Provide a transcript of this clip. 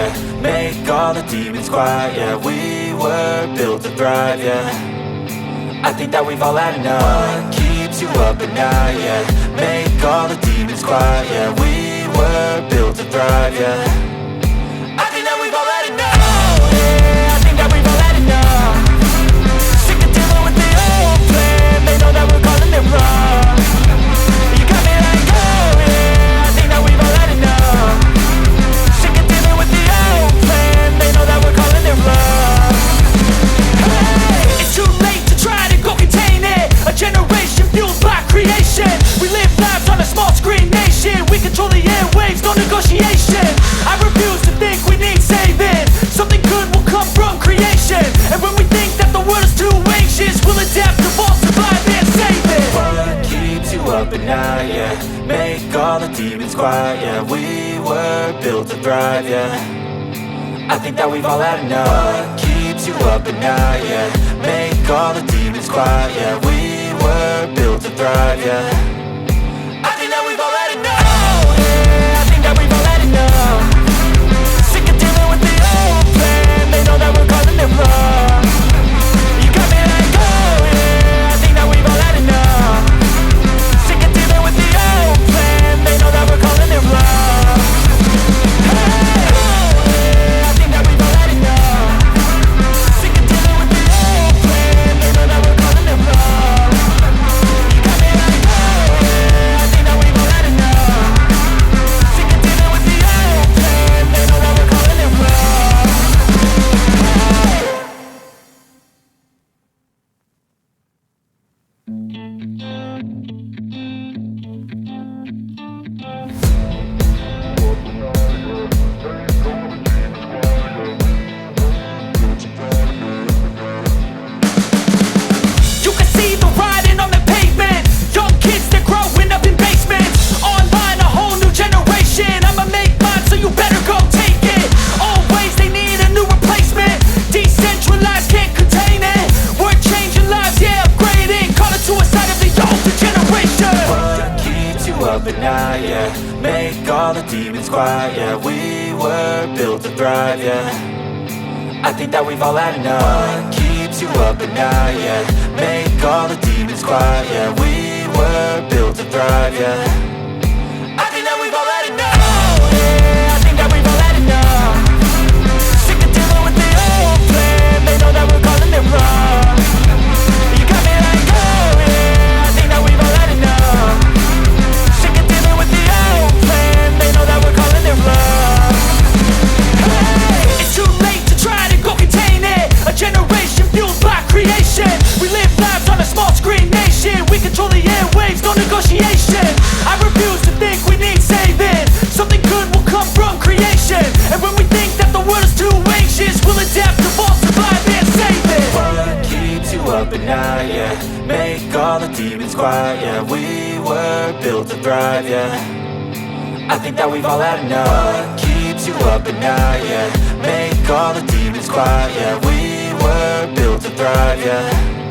yeah. Make all the demons quiet, yeah. We were built to thrive, yeah. I think that we've all had enough. What keeps you up at night, yeah. Make all the demons quiet, yeah. We were built to thrive, yeah. I think that we've all had enough. Oh, yeah, I think that we've all had enough. Sick of dealing with the old plan. They know that we're calling it wrong. You got me like, oh yeah, I think that we've all had enough. Sick of dealing with the old plan. They know that we're calling it wrong. Hey, it's too late to try to go contain it. A generation fueled by creation. We live lives on a small screen nation. We control the airwaves, no negotiation. I refuse to think we need saving. Something good will come from creation. And when we think that the world is too anxious, we'll adapt, evolve, survive and save it. What keeps you up at night, yeah. Make all the demons quiet, yeah. We were built to thrive, yeah. I think that we've all had enough. What keeps you up at night, yeah. Make all the demons quiet, yeah. We were built to thrive, yeah. I think that we've all had enough. Oh yeah, I think that we've all had enough. Sick of dealing with the old plan. They know that we're calling it wrong. You got me like, oh yeah, I think that we've all had enough. Sick of dealing with the old plan. They know that we're calling it wrong. Hey, oh yeah, I think that we've all had enough. Sick of dealing with the old plan. They know that we're calling it wrong. You got me like, oh yeah, I think that we've all had enough. Sick of dealing with the old plan. They know that we're calling it wrong. You can see the writing on the pavement. Young kids, they're growing up in basements. Online, a whole new generation. I'ma make mine, so you better go take it. Always, they need a new replacement. Decentralized, can't contain it. We're changing lives, yeah, upgrading. Call it suicide of the older generation. What keeps you up at night, yeah. Make all the demons quiet, yeah. We were built to thrive, yeah. I think that we've all had enough. What keeps you up at night, yeah. Make all the demons quiet, yeah. We were built to thrive, yeah. I think that we've all had enough. Oh yeah, I think that we've all had enough. Sick of dealing with the old plan. They know that we're calling it wrong. You got me like, oh yeah, I think that we've all had enough. Sick of dealing with the old plan. They know that we're calling it wrong. Hey, it's too late to try to go contain it. A generation fueled by creation. We live lives on a small screen nation. We control the airwaves, no negotiation. I refuse to think we need saving. Something good will come from creation. And when we think that the world is too anxious, we'll adapt, evolve, survive and save it. What keeps you up at night, yeah. Make all the demons quiet, yeah. We were built to thrive, yeah. I think that we've all had enough. What keeps you up at night, yeah. Make all the demons quiet, yeah. We were built to thrive, yeah.